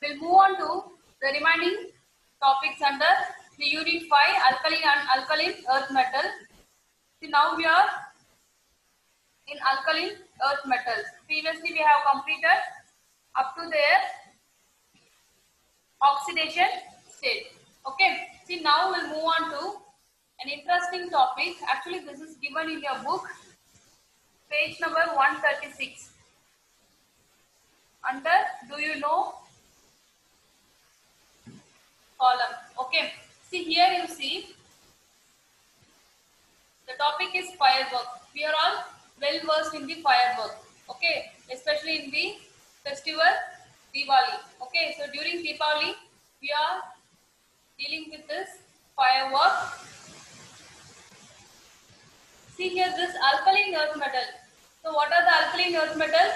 We'll move on to the remaining topics under the Unit 5, Alkali and Alkaline Earth Metal. So now we are in alkaline earth metals. Previously we have completed up to their oxidation state. Okay. See, now we'll move on to an interesting topic. Actually, this is given in your book, page number 136. Under do you know column. Okay. See, here you see the topic is firework. We are all well versed in the firework. Okay. Especially in the festival Diwali. Okay. So during Diwali, we are dealing with this firework. See here this alkaline earth metal. So what are the alkaline earth metals?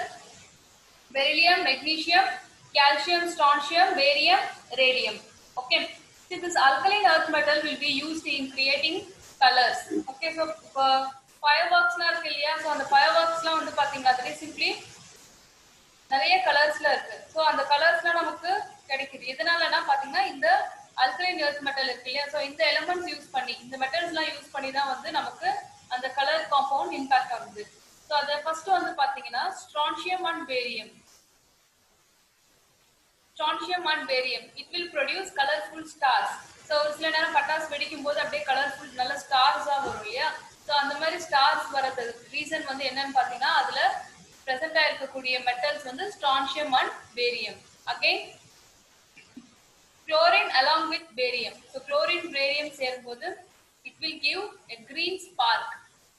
Beryllium, magnesium, calcium, strontium, barium, radium. Okay. See, this alkaline earth metal will be used in creating colors. Okay. So fireworks na irukku illaya. So and fireworks la vandu pathinga that is simply நிறைய கலர்ஸ்ல இருக்கு. So அந்த கலர்ஸ்லாம் நமக்கு கிடைக்குது. எதனாலனா பாத்தீங்கன்னா இந்த alkaline earth metal இருக்கு இல்லையா. ஸோ இந்த எலிமெண்ட்ஸ் யூஸ் பண்ணி இந்த மெட்டல்ஸ்லாம் யூஸ் பண்ணி தான் வந்து நமக்கு அந்த கலர் காம்பவுண்ட் இம்பாக்ட் ஆகுது. ஸோ அதை ஃபர்ஸ்ட் வந்து பாத்தீங்கன்னா strontium and barium. Strontium and barium it will produce colourful stars. So ஒரு சில நேரம் பட்டாசு வெடிக்கும் போது அப்படியே கலர்ஃபுல் நல்ல ஸ்டார்ஸா வரும் இல்லையா. ஸோ அந்த மாதிரி ஸ்டார்ஸ் வரதுக்கு ரீசன் வந்து என்னன்னு பாத்தீங்கன்னா அதுல present ஆயிருக்கக்கூடிய metals வந்து strontium and barium. Again, chlorine along with barium. So chlorine barium சேரும்போது it will give a green spark.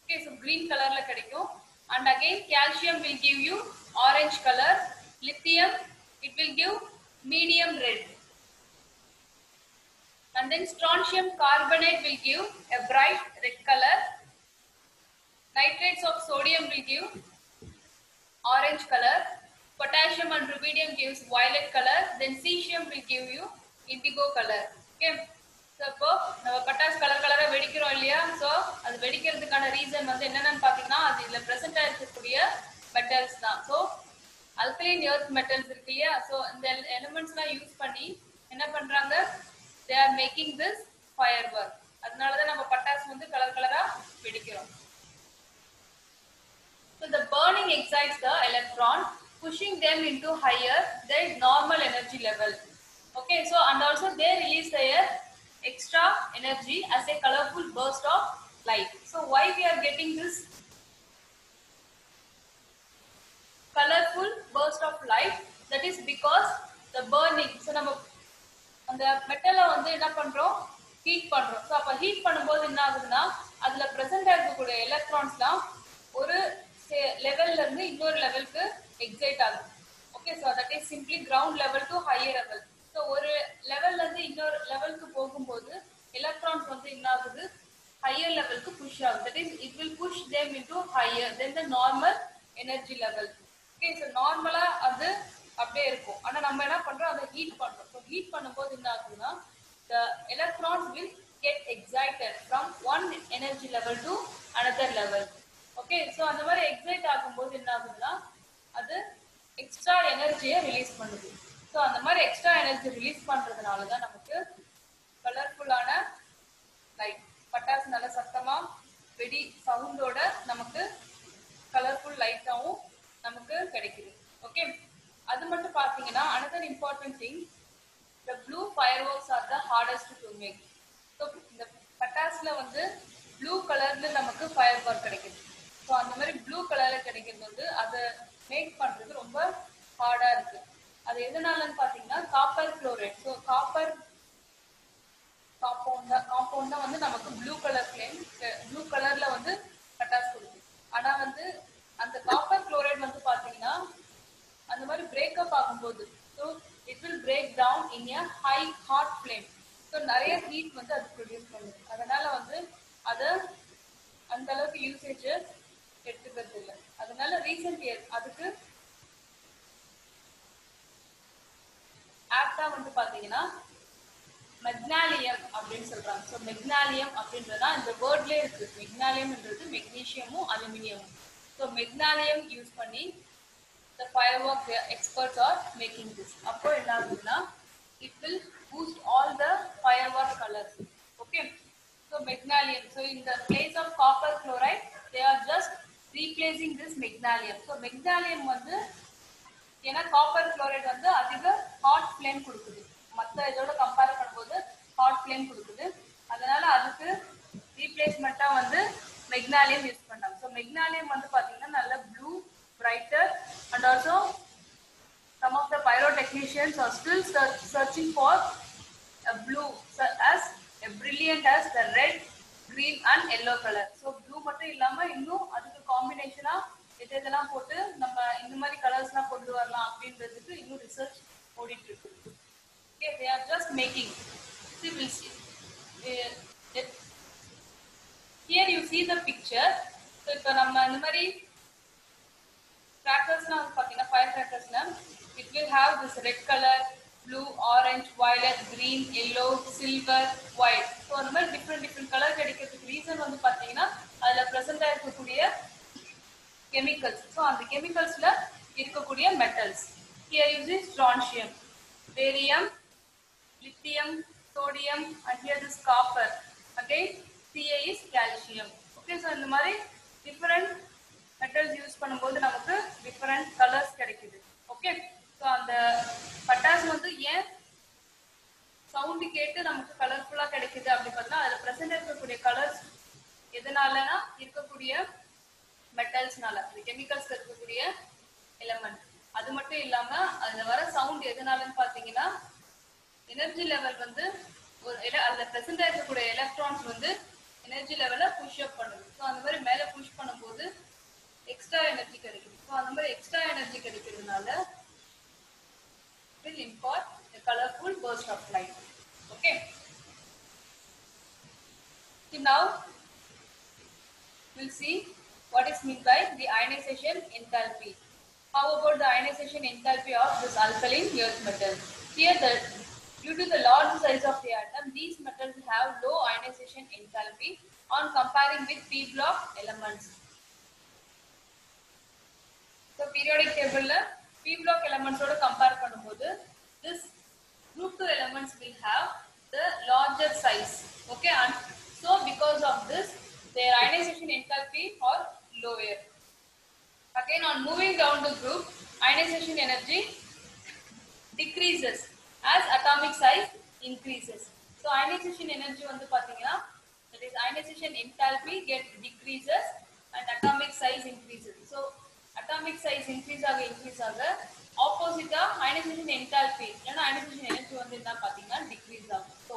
Okay, so green colorல கிடைக்கும். And again calcium will give you orange color. Lithium it will give medium red. And then strontium carbonate will give a bright red color. Nitrates of sodium will give orange color. Potassium and rubidium gives violet color. Then cesium will give you indigo color. Okay. So இப்போ நம்ம பட்டாஸ் கலரா வெடிக்கிறோம் இல்லையா. So அது வெடிக்கிறதுக்கான reason வந்து என்னன்னு பாத்தீங்கன்னா அது இதுல பிரசன்ட் ஆயிருக்கக்கூடிய மெட்டல்ஸ் தான். ஸோ அல்கலைன் எர்த் மெட்டல்ஸ் இருக்கு இல்லையா. ஸோ இந்த எலிமெண்ட்ஸ்லாம் யூஸ் பண்ணி என்ன பண்றாங்க, they are making this firework. அதனாலதான் நம்ம பட்டாஸ் வந்து கலரா வெடிக்கிறோம். So the burning excites the electron, pushing them into higher than normal energy level. Okay, so and also they release their extra energy as a colorful burst of light. So why we are getting this colorful burst of light? That is because the burning. So நம்ம அந்த மெட்டலை வந்து என்ன பண்றோம், heat பண்றோம். So அப்போ heat பண்ணும்போது என்ன ஆகுதுன்னா அதுல பிரசன்ட் ஆகக்கூடிய எலக்ட்ரான்ஸ்லாம் ஒரு லெவல்ல இருந்து இன்னொரு லெவலுக்கு எக்ஸைட் ஆகுது. Okay, so that is simply ground level to higher level. So ஒரு லெவல்ல இருந்து இன்னொரு லெவலுக்கு போகும்போது எலக்ட்ரான்ஸ் வந்து என்ன ஆகுது, ஹையர் லெவலுக்கு புஷ் ஆகுது. That is it will push them into higher than the normal energy level. Okay, so நார்மலா அது அப்படியே இருக்கும். ஆனா நம்ம என்ன பண்றோம், அதை ஹீட் பண்றோம். ஸோ ஹீட் பண்ணும்போது என்ன ஆகுதுன்னா the electrons will get excited from one energy level to another level. Okay, so அந்த மாதிரி எக்ஸைட் ஆகும்போது என்ன ஆகுதுன்னா அது எக்ஸ்ட்ரா எனர்ஜியை ரிலீஸ் பண்ணுது. ஸோ அந்த மாதிரி எக்ஸ்ட்ரா எனர்ஜி ரிலீஸ் பண்றதுனால தான் நமக்கு கலர்ஃபுல்லான லைட், பட்டாசு நல்ல சத்தமா வெடி சவுண்டோட நமக்கு கலர்ஃபுல் லைட்டாகவும் நமக்கு கிடைக்குது. ஓகே, அது மட்டும் பார்த்தீங்கன்னா another important thing, the blue fireworks are the hardest to make. So இந்த பட்டாசுல வந்து ப்ளூ கலர்ல நமக்கு ஃபயர் ஒர்க் கிடைக்குது. ஸோ அந்த மாதிரி ப்ளூ கலர்ல கிடைக்கிறது வந்து அதை மேக் பண்றது ரொம்ப ஹார்டா இருக்கு. அது எதனாலன்னு பாத்தீங்கன்னா copper chloride. So copper compound தான் வந்து நமக்கு ப்ளூ கலர்ல வந்து பட்டாசு கொடுக்குது. ஆனா வந்து அந்த காப்பர் குளோரைட் வந்து பாத்தீங்கன்னா அந்த மாதிரி பிரேக்கப் ஆகும்போது so it will break down in a high hot flame. So நிறைய ஹீட் வந்து அது ப்ரொடியூஸ் பண்ணுது. அதனால வந்து அதை அந்த அளவுக்கு யூசேஜ் எடுத்துக்கிறது இல்லை. அதனால ரீசெண்ட் இயர் அதுக்கு ஆப்டா வந்து பாத்தீங்கன்னா மெக்னாலியம் அப்படின்னு சொல்றாங்க. ஸோ மெக்னாலியம் அப்படின்றதா இந்த வேர்ட்லேயே இருக்கு. மெக்னாலியம்ன்றது மெக்னீஷியமும் அலுமினியமும். ஸோ மெக்னாலியம் யூஸ் பண்ணி the firework experts are making this. அப்போ என்ன ஆகுதுன்னா it will boost all the firework colors. Okay, so magnesium, so in the place of copper chloride they are just replacing this magnesium. So magnesium வந்து ஏன்னா copper chloride வந்து அதிக hot flame கொடுக்குது, மற்ற இதோட கம்பேர் பண்ணும்போது ஹாட் ஃப்ளேம் கொடுக்குது, அதனால அதுக்கு ரீப்ளேஸ்மெண்ட்டா வந்து மெக்னாலியம் யூஸ் பண்ணாங்க. ஸோ மெக்னாலியம் வந்து பார்த்தீங்கன்னா நல்ல blue brighter and also some of the pyrotechnicians are still searching for a blue as brilliant as the red, green and yellow color. So blue மட்டும் இல்லாம இன்னும் அதுக்கு காம்பினேஷனா இதெல்லாம் போட்டு நம்ம இந்த மாதிரி கலர்ஸ்லாம் கொண்டு வரலாம் அப்படின்றதுக்கு இன்னும் ரிசர்ச் ஓடிட்டு இருக்கு. Okay, they are just making. See, we'll see. Here you see the picture. So இப்போ நம்ம இந்த மாதிரி crackers-லாம் பார்த்தீங்கன்னா fire crackers-ல it will have this red color, blue, orange, violet, green, yellow, silver, white. So அந்த மாதிரி different color கிடைக்கிறதுக்கு reason வந்து பார்த்தீங்கன்னா அதுல present ஆயிருக்கக்கூடிய chemicals. So அந்த chemicals-ல இருக்கக்கூடிய metals. Here you see strontium, barium, lithium, sodium and here this copper. Again Ca is calcium. Okay, so இந்த மாதிரி different metals யூஸ் பண்ணும்போது நமக்கு different colors கிடைக்குது. Okay, so அந்த பட்டாசு வந்து ஏன் சவுண்ட் கேட்டு நமக்கு கலர்ஃபுல்லா கிடைக்குது அப்படி பார்த்தா அதுல பிரசன்ட் இருக்கக்கூடிய கலர்ஸ் எதனாலனா இருக்கக்கூடிய மெட்டல்ஸ்னால, இந்த கெமிக்கல்ஸ் இருக்கக்கூடிய எலிமெண்ட். அது மட்டும் இல்லாம அதுல வர சவுண்ட் எதனாலன்னு பாத்தீங்கன்னா எனர்ஜி லெவல் வந்து ஒரு அதுல பிரசன்ட் இருக்கக்கூடிய எலக்ட்ரான்ஸ் வந்து எனர்ஜி லெவலை புஷ் அப் பண்ணுது. ஸோ அந்த மாதிரி மேல புஷ் பண்ணும்போது எக்ஸ்ட்ரா எனர்ஜி கிடைக்குது. ஸோ அந்த மாதிரி எக்ஸ்ட்ரா எனர்ஜி கிடைக்கிறதுனால will impart a colorful burst of light. Okay, so now we'll see what is meant by the ionization enthalpy. How about the ionization enthalpy of this alkaline earth metal? Here, due to the large size of the atom, these metals have low ionization enthalpy on comparing with p block elements. So periodic table la p block elements oda compare பண்ணும்போது this group 2 elements will have the larger size. Okay, and so because of this their ionization enthalpy are lower. Again, on moving down the group, ionization energy decreases as atomic size increases. So ionization energy வந்து பாத்தீங்கன்னா that is ionization enthalpy get decreases and atomic size increases. So atomic size increase ஆக opposite ionization enthalpy இல்லனா ionization energy வந்து என்ன பாத்தீங்கன்னா decrease ஆகும். So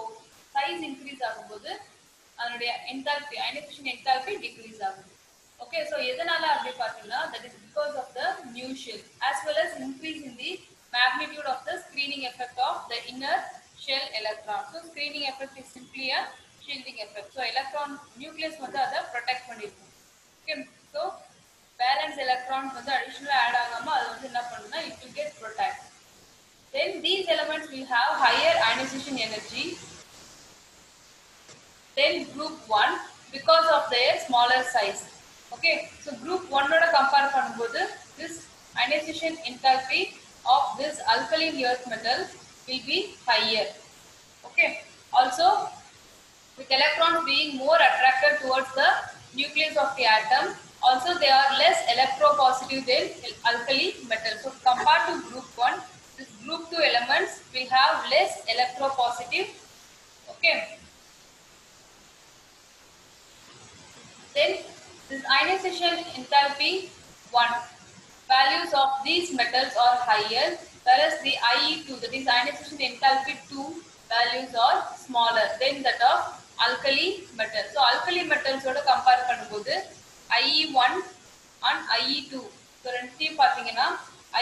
size increase ஆகும்போது அதனுடைய enthalpy ionization enthalpy decrease ஆகும். Okay, so எதனால அப்படி பாத்தீங்கன்னா that is because of the new shell as well as increase in the magnitude of the screening effect of the inner shell electron. So screening effect is simply a shielding effect. So electron nucleus வந்து அதை protect பண்ணிருக்கும். Okay, so valence electrons வந்து additional add ஆகாம அது வந்து என்ன பண்ணுனா it will get protect. Then these elements will have higher ionization energy than group 1 because of their smaller size. Okay, so group 1 oda compare பண்ணும்போது this ionization enthalpy of this alkaline earth metal will be higher. Okay, also with electrons being more attracted towards the nucleus of the atom, also they are less electropositive than alkali metal. So compared to group 1, this group 2 elements will have less electropositive. Okay, then this ionization enthalpy 1 values of these metals are higher, whereas the IE2, that is ionization enthalpy 2 values are smaller than that of alkali metal. So alkali metals oda compare பண்ணும்போது IE1 and IE2 so ரெண்டையும் பாத்தீங்கன்னா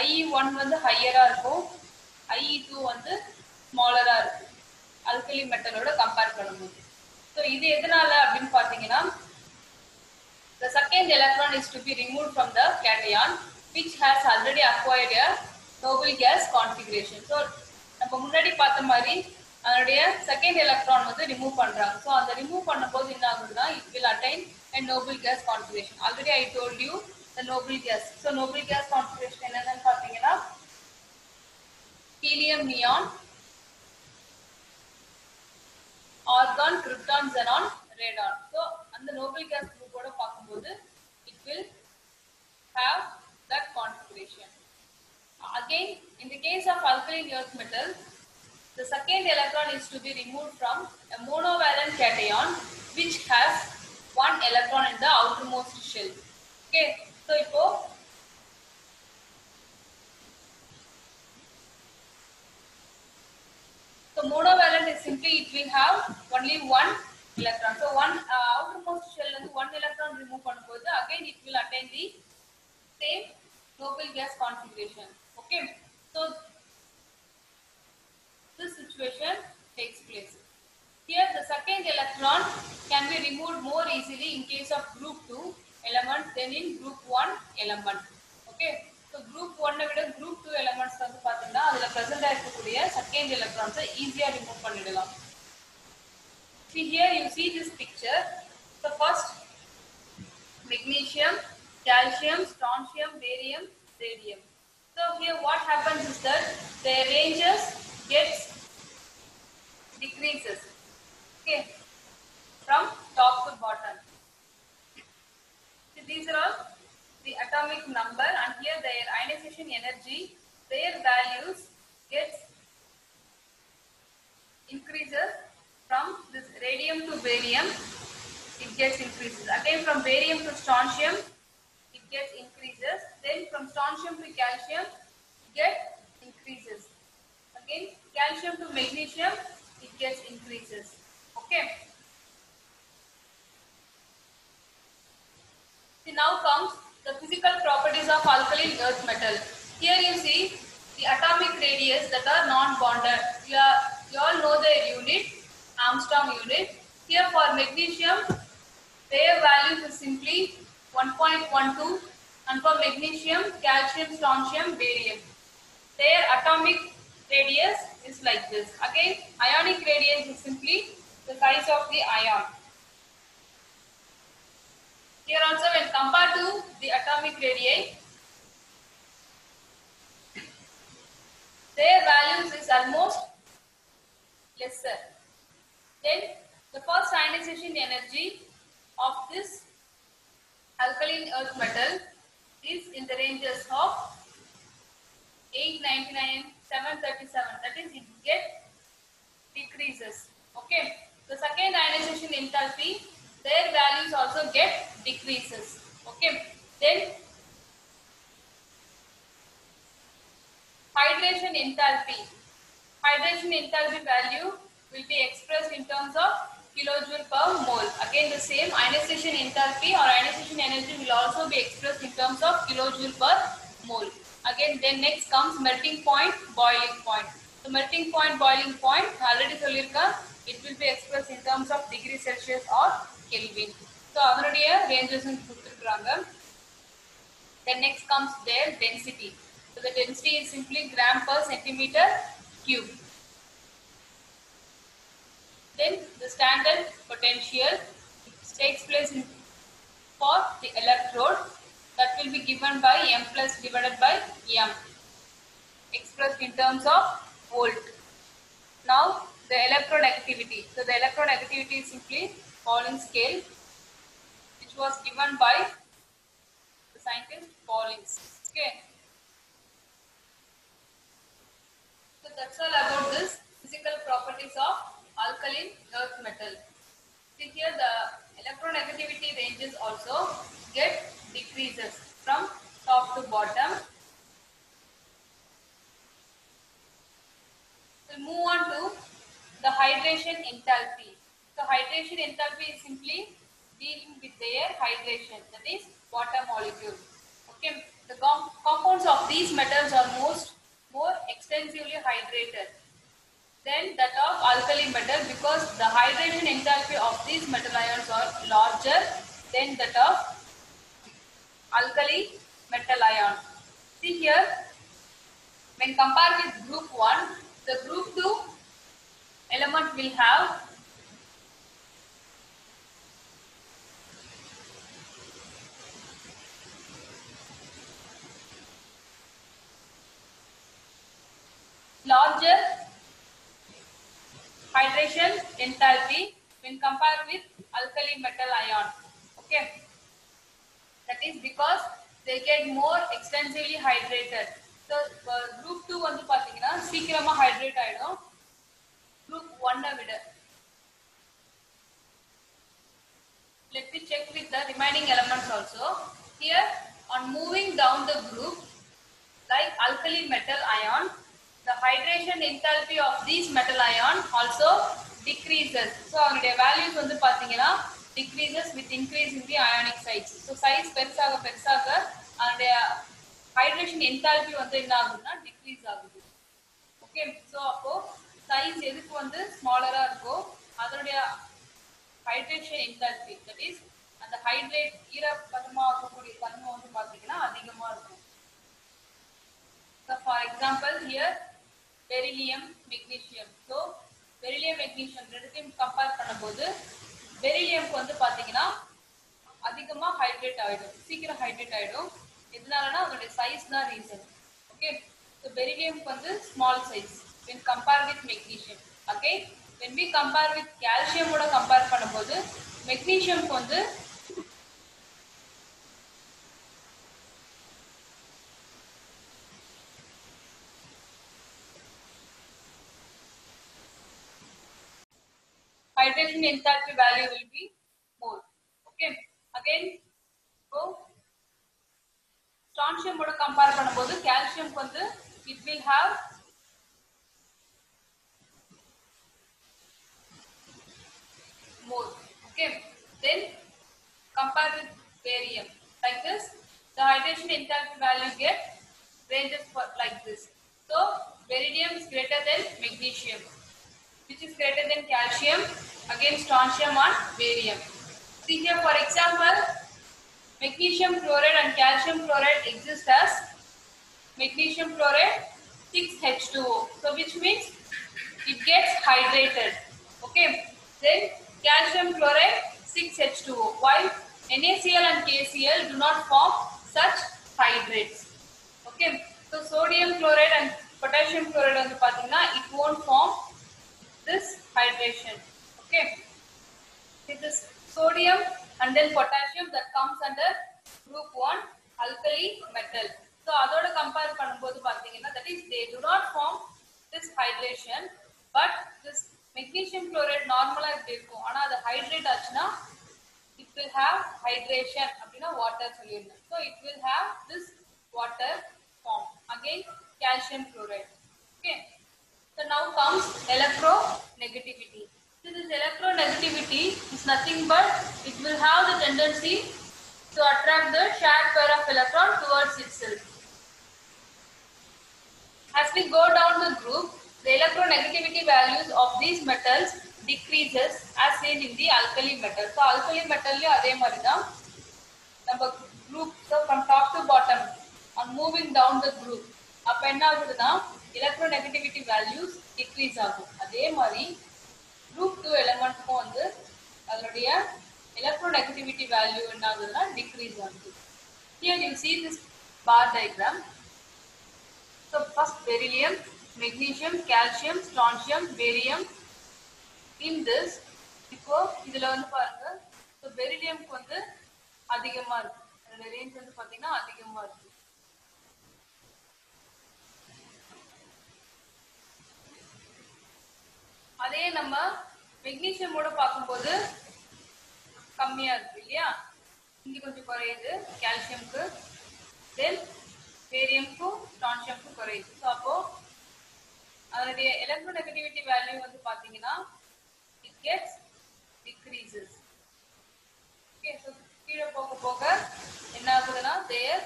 IE1 வந்து ஹையரா இருக்கும், IE2 வந்து ஸ்மாலரா இருக்கும் alkali metal ஓட compare பண்ணும்போது. So இது எதனால அப்படினு பாத்தீங்கன்னா the second electron is to be removed from the cation which has already acquired a noble gas configuration. So நம்ம முன்னாடி பார்த்த மாதிரி அதனுடைய செகண்ட் எலக்ட்ரான் வந்து ரிமூவ் பண்றாங்க. ஸோ அந்த ரிமூவ் பண்ணும்போது என்ன ஆகுதுன்னா it will attain a noble gas configuration. Already I told you the noble gas. So noble gas configuration என்னன்னு பாத்தீங்கன்னா helium, neon, argon, krypton, xenon, radon. So அந்த noble gas group ஓட பாக்கும்போது it will have that configuration. Again, in the case of alkaline earth metal, the second electron is to be removed from a monovalent cation which has one electron in the outermost shell. Okay, so ipo monovalent is simply it will have only one electron. So one outermost shell and one electron remove பண்ணும்போது again it will attain the same noble gas configuration. Okay, so this situation takes place. Here the second electron can be removed more easily in case of group 2 element than in group 1 element. Okay, so group 1 விட group 2 elements வந்து பாத்தீங்கன்னா அதுல present ஆயிருக்கக்கூடிய second electrons easier remove பண்ணிடலாம். See here you see this picture. So first magnesium, calcium, strontium, barium, radium. So here what happens is that their ranges gets decreases. Okay, from top to bottom. So these are all the atomic number, and here their ionization energy, their values gets increases from this radium to barium. It gets increases. Again from barium to strontium, it gets increases. Then from strontium to calcium, it gets increases. Again calcium to magnesium, it gets increases. Okay. See, now comes the physical properties of alkaline earth metal. Here you see the atomic radius that are non-bonded. You all know their unit, Armstrong unit. Here for magnesium, their values is simply 1.12, and for magnesium, calcium, strontium, barium, their atomic radius is like this. Again, ionic radius is simply the size of the ion. Here also when compared to the atomic radii, their values is almost lesser. Then the first ionization energy of this alkaline earth metal is in the ranges of 899, 737. That is, it get decreases. Okay. The second ionization enthalpy, their values also get decreases. Okay. Then hydration enthalpy. Hydration enthalpy value will be expressed in terms of kilojoule per mole. Again the same ionization enthalpy or ionization energy will also be expressed in terms of kilojoule per mole. Again then next comes melting point, boiling point. So melting point, boiling point already sollirka, it will be expressed in terms of degree Celsius or Kelvin. So avaruடைய ranges கொடுத்திருக்காங்க. Then next comes their density. So the density is simply gram per centimeter cube. Then the standard potential takes place for the electrode, that will be given by m plus divided by m, expressed in terms of volt. Now the electrode activity. So the electrode activity is simply Pauling scale, which was given by the scientist Pauling. Okay. So that's all about this physical properties of alkaline earth metal. See here the electronegativity ranges also get decreases from top to bottom. We'll move on to the hydration enthalpy. So hydration enthalpy is simply dealing with their hydration, that is water molecule. Okay, the compounds of these metals are more extensively hydrated than that of alkali metal, because the hydration enthalpy of these metal ions are larger than that of alkali metal ion. See here, when compared with group 1, the group 2 element will have larger hydration enthalpy when compared with alkali metal ion. Okay, that is because they get more extensively hydrated. So group 2 வந்து பாத்தீங்கன்னா சீக்கிரமா hydrate ஆயிடும் group 1 விட. Let me check with the remaining elements also. Here, on moving down the group, like alkali metal ion, the hydration enthalpy of these metal ion also decreases. So, our values வந்து பாத்தீங்கன்னா decreases with increase in the ionic size. So, size பெருசாக and hydration enthalpy வந்து என்ன ஆகுதுன்னா decrease ஆகுது. Okay, so அப்போ size எதுக்கு வந்து smaller இருக்கோ அதனுடைய hydration enthalpy, that is அந்த hydrate ஈரப்பதமா ஆகக்கூடிய தன்மை வந்து பாத்தீங்கன்னா அதிகமா இருக்கும். So for example here beryllium magnesium. So beryllium magnesium ரெண்டுத்தையும் கம்பேர் பண்ணும்போது பெரிலியம்க்கு வந்து பாத்தீங்கன்னா அதிகமா ஹைட்ரேட் ஆயிடும், சீக்கிரம் ஹைட்ரேட் ஆயிடும். எதனாலனா அதோட சைஸ் தான் ரீசன். ஓகே, so berylliumக்கு வந்து small size when compared with magnesium. Okay, when we compare with calcium ஓட கம்பேர் பண்ணும்போது magnesiumக்கு வந்து hydration enthalpy value will be more. Okay, again so strontium ஓட கம்பேர் பண்ணும்போது calciumக்கு வந்து it will have more. Okay, then compare with barium like this, the hydration enthalpy value get ranges for like this. So beryllium is greater than magnesium, which is greater than calcium, again strontium and barium. See here, for example, magnesium chloride and calcium chloride exist as magnesium chloride 6H2O, so which means it gets hydrated. Okay, then calcium chloride 6H2O, while NaCl and KCl do not form such hydrates. Okay, so sodium chloride and potassium chloride வந்து பாத்தீங்கன்னா it won't form this hydration. Okay, it is sodium and then potassium that comes under group 1 alkali metal. So அதோட compare பண்ணும்போது பாத்தீங்கன்னா that is they do not form this hydration, but this magnesium chloride normally இப்படி இருக்கும், ஆனா அது hydrate ஆச்சுன்னா it will have hydration அப்படினா water சொல்லிருந்தேன். So it will have this water form. Again calcium chloride. Okay, so now comes electronegativity. So this electronegativity is nothing but it will have the tendency to attract the shared pair of electron towards itself. As we go down the group, the electronegativity values of these metals decreases as seen in the alkali metal. So alkali metal le adhe mari da நம்ம group, so from top to bottom on moving down the group அப்ப என்ன ஆகுதுன்னா electronegativity values decrease ஆகும். அதே மாதிரி group 2 elementக்கும் வந்து அதனுடைய electronegativity value என்ன ஆகுதுன்னா decrease ஆகுது. Here you see this bar diagram. So first beryllium, magnesium, calcium, strontium, barium. In this, இப்போ இதுல வந்து பாருங்க, so berylliumக்கு வந்து அதிகமா இருக்கு, அதோட ரேஞ்ச் வந்து பாத்தீங்கன்னா அதிகமா இருக்கு. அதே நம்ம மெக்னீசியமோட பார்க்கும்போது கம்மியா இருக்கு இல்லையா, இங்க கொஞ்சம் குறையுது கால்சியம்க்கு, தென் பேரியம்க்கும் ஸ்ட்ரான்சியம்க்கும் குறையுது. ஸோ அப்போ அதனுடைய எலக்ட்ரோநெகட்டிவிட்டி வேல்யூ வந்து பாத்தீங்கன்னா it gets decreases. Okay, so கீழே போக போக என்ன ஆகுதுன்னா their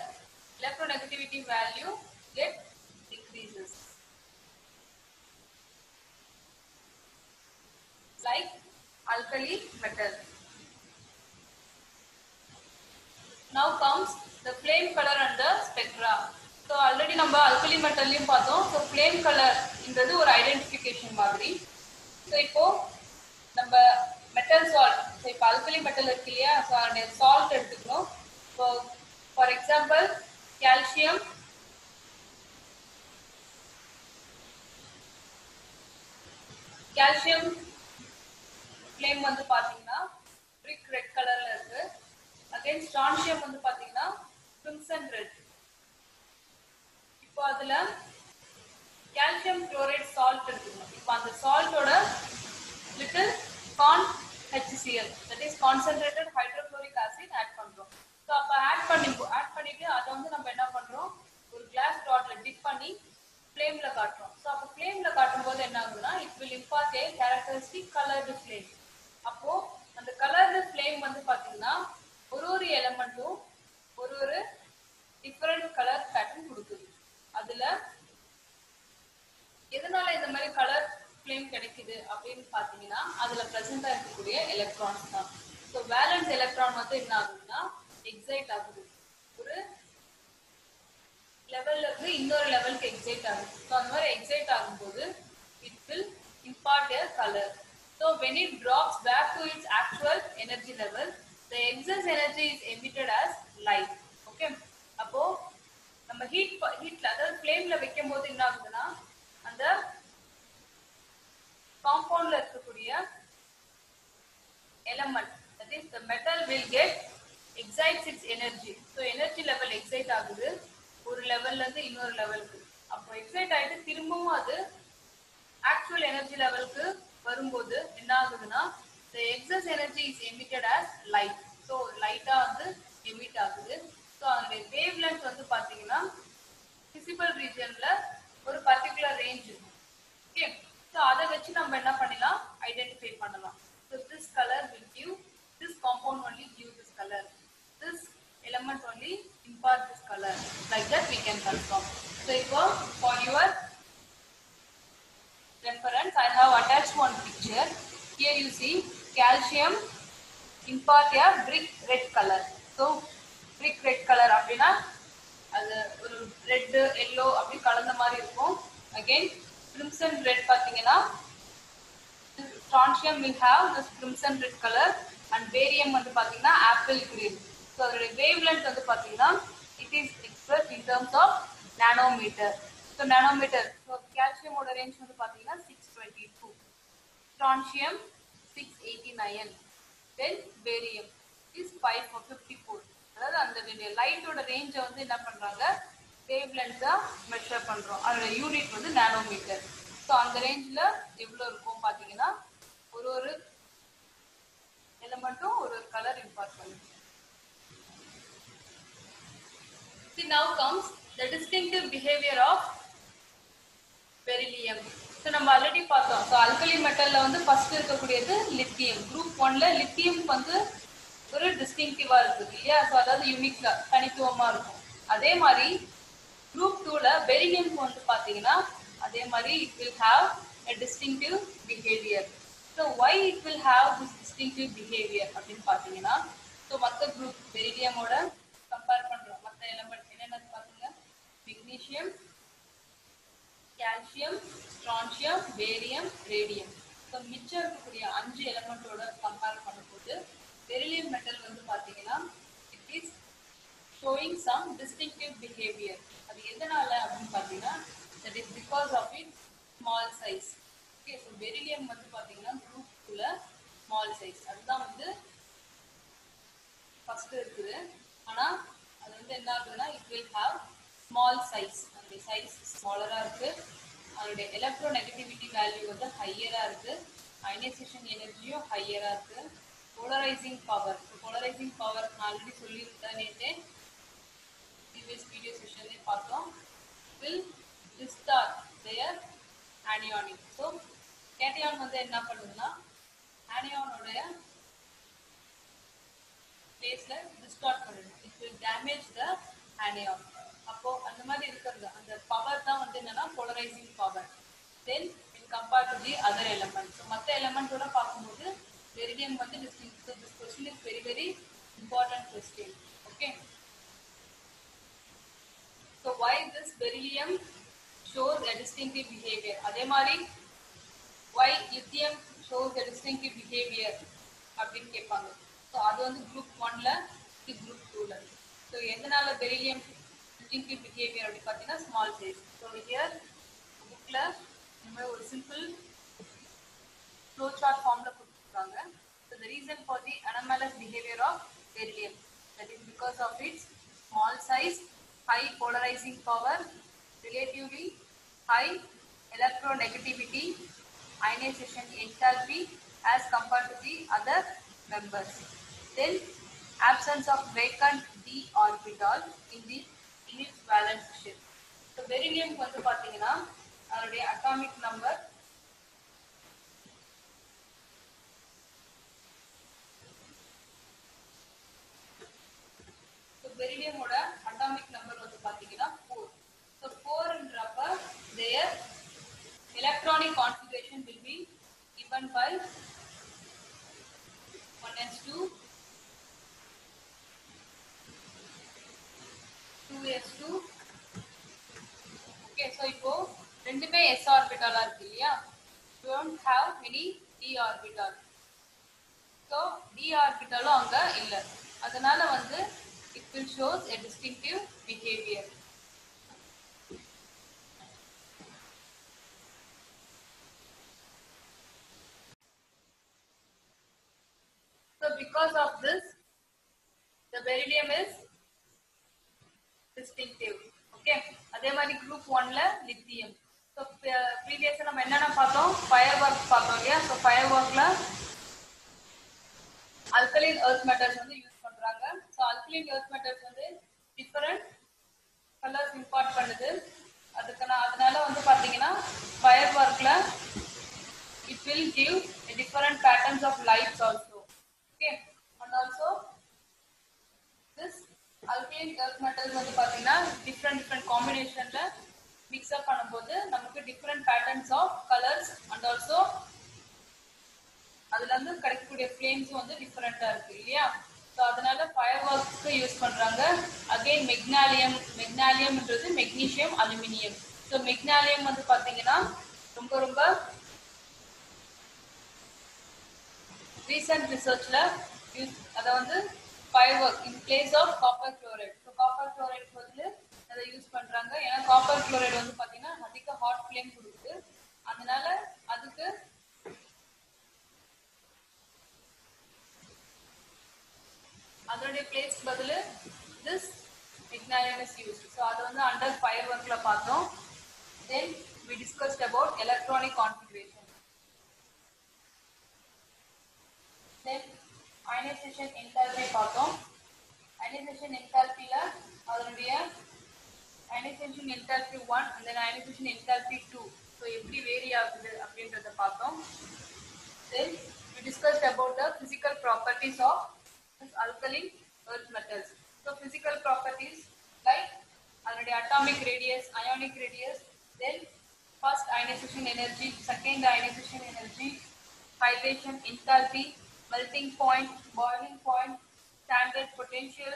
electronegativity value get decreases. Like alkali metal. Now comes the flame color and the spectra. So already நம்ம alkali metal லையும் பார்த்தோம். So flame color இன்றது ஒரு ஐடென்டிஃபிகேஷன் மாதிரி. So இப்போ நம்ம metal salt, so இப்போ alkali metal இருக்கு இல்லையா, so அதோட salt எடுத்துக்கணும். So for example calcium calcium flame வந்து பாத்தீங்கன்னா brick red கலர்ல இருக்கு. again strontium வந்து பாத்தீங்கன்னா crimson red. இப்போ அதுல calcium chloride salt இருக்குங்க. இப்போ அந்த saltோட little con HCl, that is concentrated hydrochloric acid add பண்றோம். சோ அப்ப ஆட் பண்ணிட்டு அத வந்து நம்ம என்ன பண்றோம், ஒரு கிளாஸ் ராட்ல டிப் பண்ணி ஃப்ளேம்ல காட்டுறோம். சோ அப்ப ஃப்ளேம்ல காட்டும்போது என்ன ஆகுதுன்னா it will impart a characteristic colored flame. அப்போ அந்த கலர்டு ஃப்ளேம் வந்து பாத்தீங்கன்னா ஒரு எலிமெண்ட்டும் ஒரு டிஃபரண்ட் கலர் பேட்டர்ன் கொடுக்குது. அதுல எதனால இந்த மாதிரி கலர் ஃப்ளேம் கிடைக்குது அப்படின்னு பாத்தீங்கன்னா அதுல பிரசன்டா இருக்கக்கூடிய எலக்ட்ரான்ஸ் தான். ஸோ வேலன்ஸ் எலக்ட்ரான் வந்து என்ன ஆகுதுன்னா எக்ஸைட் ஆகுது, ஒரு லெவல்ல இருந்து இன்னொரு லெவலுக்கு எக்ஸைட் ஆகுது. ஸோ அந்த மாதிரி எக்ஸைட் ஆகும்போது it will impart a colour. So when it drops back to its actual energy level, the excess energy is emitted as light. Okay, அப்போ நம்ம ஹீட்ல அதாவது ஃப்ளேம்ல வைக்கும் போது என்ன ஆகுதுன்னா அந்த காம்பவுண்ட்ல இருக்கக்கூடிய element, that is the metal will get excites its energy. so energy level excite ஆகுது ஒரு லெவல்ல இருந்து இன்னொரு லெவலுக்கு. அப்போ எக்ஸைட் ஆயிட்டு திரும்பவும் அது ஆக்சுவல் எனர்ஜி லெவலுக்கு வரும்போது என்ன ஆகுதுன்னா the excess energy is emitted as light. so லைட்டா வந்து எமிட் ஆகுது. so அதோட வேவ் லென்த் வந்து பாத்தீங்கன்னா விசிபிள் ரீஜன்ல ஒரு பர்టిక్యులர் ரேஞ்ச் இருக்கும். ஓகே, சோ அத வச்சு நம்ம என்ன பண்ணலாம், ஐடென்டிஃபை பண்ணலாம். so this color will give, this compound only give this color, this element only impart this color, like that we can confirm. so இப்போ for your reference I have attached one picture. Here you see calcium impart a brick red color. so brick red color அப்படினா அது ஒரு red yellow அப்படி கலந்த மாதிரி இருக்கும். again crimson red பாத்தீங்கன்னா strontium will have this crimson red color and barium வந்து பாத்தீங்கன்னா apple green. so அதோட wavelength வந்து பாத்தீங்கன்னா it is expressed in terms of nanometer. so nanometer, so calcium ஓட range வந்து பாத்தீங்கன்னா 622, strontium 689, then barium is 554. அதாவது அந்த லைட்டோட ரேஞ்ச வந்து என்ன பண்றாங்க, வேவ்லென்த்தா மெஷர் பண்றோம். அதோட யூனிட் வந்து நானோமீட்டர். ஸோ அந்த ரேஞ்சில் எவ்வளோ இருக்கும் பார்த்தீங்கன்னா ஒரு எலிமெண்ட்டும் ஒரு கலர் இம்பார்ட் பண்ணும். See, now comes the distinctive behavior of beryllium. So நம்ம ஆல்ரெடி பார்த்தோம். ஸோ அல்கலி மெட்டல்ல வந்து ஃபர்ஸ்ட் இருக்கக்கூடியது லித்தியம். குரூப் 1ல லித்தியம் வந்து ஒரு டிஸ்டிங்டிவா இருக்குது இல்லையா, ஸோ அதாவது யூனிக்கா தனித்துவமா இருக்கும். அதே மாதிரி குரூப் 2ல பெரிலியம் வந்து பாத்தீங்கன்னா அதே மாதிரி it will have a distinctive behavior. so why it will have this distinctive behavior அப்படின்னு பாத்தீங்கன்னா, ஸோ மற்ற குரூப் பெரிலியமோட கம்பேர் பண்றோம். மற்ற எலிமெண்ட் என்னென்ன பாத்தீங்க, magnesium, calcium, strontium, barium, radium. So மிச்சம் இருக்கக்கூடிய 5 எலிமெண்டோட கம்பேர் பண்ணும்போது பெரிலியம் மெட்டல் வந்து பாத்தீங்கன்னா it is showing some distinctive behavior. அது எதனால அப்படின்னு பாத்தீங்கன்னா that is because of its small size. okay, so beryllium வந்து பாத்தீங்கன்னா group 2ல small size, அதுதான் வந்து ஃபர்ஸ்ட் இருக்குது. ஆனா அது வந்து என்ன ஆகுதுன்னா it will have small size, அந்த சைஸ் ஸ்மாலரா இருக்கு. அதோட எலக்ட்ரோநெகட்டிவிட்டி வேல்யூ வந்து ஹையரா இருக்கு. அயனைசேஷன் எனர்ஜியும் ஹையரா இருக்கு. போலரைசிங் பவர், போலரைசிங் பவர் நான் ஆல்ரெடி சொல்லியிருந்தேன் நேற்று previous video session பார்த்தோம். will distort their anionic. so cation வந்து என்ன பண்ணுதுன்னா ஆனியானோட பிளேஸ்ல டிஸ்டார்ட் பண்ணுது. it will damage the anion. அப்போ அந்த மாதிரி இருக்கிறது அந்த பவர் தான் வந்து என்னன்னா polarising power. then in compared to the other elements, so மற்ற எலிமெண்டோட பார்க்கும்போது beryllium வந்து distinct. so this question is very very important question. okay, so why this beryllium shows a distinctive behavior, அதே மாதிரி why lithium shows a distinctive behavior அப்படின்னு கேட்பாங்க. So அது வந்து group 1ல இது குரூப் 2ல. ஸோ எதனால beryllium distinctive behavior அப்படின்னு பார்த்தீங்கன்னா ஸ்மால் சைஸ். ஸோ ஹியர் புக்ல இந்த மாதிரி ஒரு simple because of its small size, high polarizing power, relatively high electronegativity, ionization enthalpy as compared to the other members. Then absence of vacant d orbital in its valence shell. So beryllium வந்து பாத்தீங்கன்னா அதனுடைய atomic number beryllium ஓட atomic number வந்து பாத்தீங்கன்னா 4. So 4 ன்றப்ப their electronic configuration will be given by 1s2, 2s2. Okay, so இப்போ ரெண்டுமே s ஆர்பிட்டாலா இருக்கு இல்லையா? Don't have any d orbital. So d orbital அங்க இல்ல. அதனால வந்து it will shows a distinctive behavior. So because of this, the beryllium is distinctive. Okay, அதே மாதிரி group 1ல lithium. So previous நம்ம என்னென்ன பார்த்தோம்? Firework பார்த்தோம் இல்லையா? So fireworkல alkaline earth metals வந்து யூஸ் பண்றாங்க. So alkaline earth metals வந்து different colors impart பண்ணுது. அதனால வந்து பாத்தீங்கன்னா fireworkல it will give a different patterns of lights also. Okay, and also this alkaline earth metals வந்து பாத்தீங்கன்னா different combinationல mix up பண்ணும்போது நமக்கு different patterns of colors and also அதுல இருந்து கிடைக்கக்கூடிய flames வந்து டிஃபரெண்டா இருக்கு இல்லையா? சோ அதனால ஃபயர்வொர்க்ஸ்க்கு யூஸ் பண்றாங்க. அகைன் மெக்னாலியம்ன்றது மெக்னீசியம் அலுமினியம். சோ மெக்னாலியம் வந்து பாத்தீங்கன்னா ரொம்ப ரீசன்ட் ரிசர்ச்ல அத வந்து firework in place of copper chloride. So copper chloride வந்து அதை யூஸ் பண்றாங்க. ஏன்னா காப்பர் குளோரைட் வந்து பாத்தீங்கன்னா அதிக ஹாட் ஃப்ளேம் கொடுக்குது. அதனால அதுக்கு அதோடைய பிளேஸ் பதில் this ignalium is used. So அது வந்து under fireworkல பார்த்தோம். Then we discussed about electronic configuration. Then ionization enthalpy பார்த்தோம். Ionization enthalpyல அதனுடைய ionization enthalpy 1 and then ionization enthalpy 2. So எப்படி வேரி ஆகுது அப்படின்றத பார்த்தோம். Then we discussed about the physical properties of alkaline earth metals. So physical properties like atomic radius, ionic radius, then first ionization energy, second ionization energy, hydration enthalpy, melting point, boiling point, standard potential,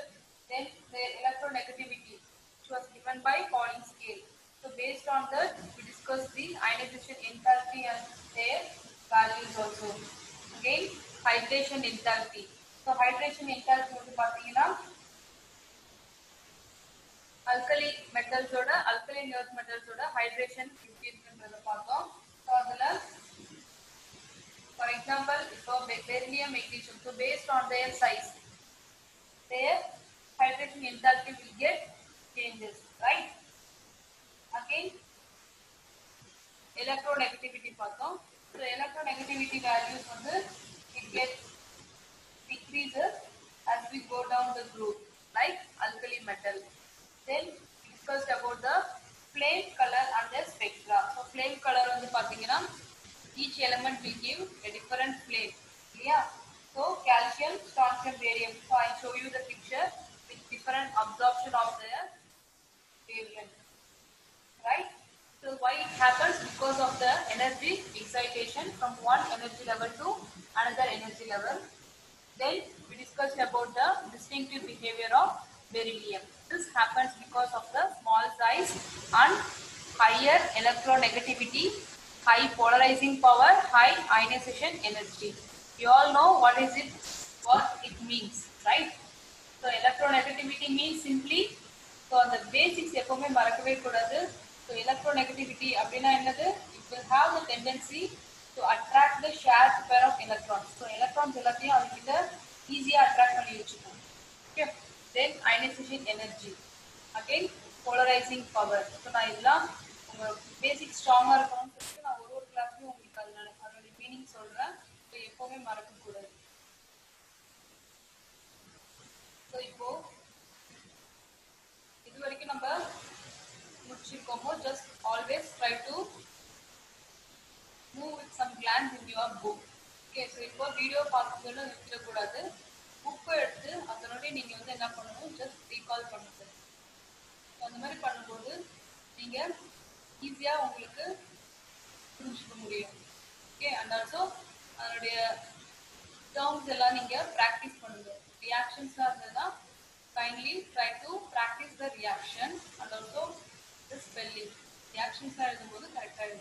then their electronegativity, which was given by Pauling scale. So based on that, we discussed the ionization enthalpy and their values also. Again, hydration enthalpy. So hydration enthalpy வந்து பாத்தீங்கன்னா alkaline earth metals ஓட hydration எப்படி இருக்குன்றத பார்த்தோம். So அதுல for example இப்போ beryllium, magnesium, so based on their size their hydration enthalpy will get changes, right? Again electronegativity பார்த்தோம். So electronegativity values வந்து it gets decreases as we go down the group like alkali metal. Then we discussed about the flame color and the spectra. So flame color வந்து பாத்தீங்கன்னா each element will give a different flame. Yeah. So calcium, strontium, barium. So I show you the picture with different absorption of the wavelength. Right? So why it happens? Because of the energy excitation from one energy level to another energy level. Then we discussed about the distinctive behavior of beryllium. This happens because of the small size and higher electronegativity, high polarizing power, high ionization energy. You all know what it means, right? So electronegativity means simply, so the basics எப்பவுமே மறக்கவே கூடாது. So electronegativity அப்படினா என்னது? It will have the tendency to attract the shared pair of electrons. So electrons எல்லாத்தையும் அதுக்கிட்ட ஈஸியா attract பண்ணி வச்சுக்கும். Okay. then ionization energy, again polarizing power. So நான் இதெல்லாம் உங்கள் பேசிக் ஸ்ட்ராங்காக இருக்கணும்னு சொல்லிட்டு நான் ஒரு கிளாஸ்லையும் உங்களுக்கு அதோடைய மீனிங் சொல்கிறேன். ஸோ எப்போவுமே மறக்கக்கூடாது. ஸோ இப்போ இது வரைக்கும் நம்ம முடிச்சிருக்கோமோ, just always try to move with some glance in your book. Okay, so இப்போ வீடியோ பார்க்குறதுல விட்டுறக்கூடாது. புக்கை எடுத்து அதனுடைய நீங்கள் வந்து என்ன பண்ணணும், ஜஸ்ட் ரீகால் பண்ணுங்க. ஸோ அந்த மாதிரி பண்ணும்போது நீங்கள் ஈஸியாக உங்களுக்கு புரிஞ்சுக்க முடியும். ஓகே, அண்ட் ஆல்சோ அதனுடைய டேர்ம்ஸ் எல்லாம் நீங்கள் ப்ராக்டிஸ் பண்ணுங்க. ரியாக்ஷன்ஸாக இருந்ததுன்னா kindly try to practice the reaction and also the spelling. Reactions are எழுதும்போது கரெக்டாக எழுதுங்க.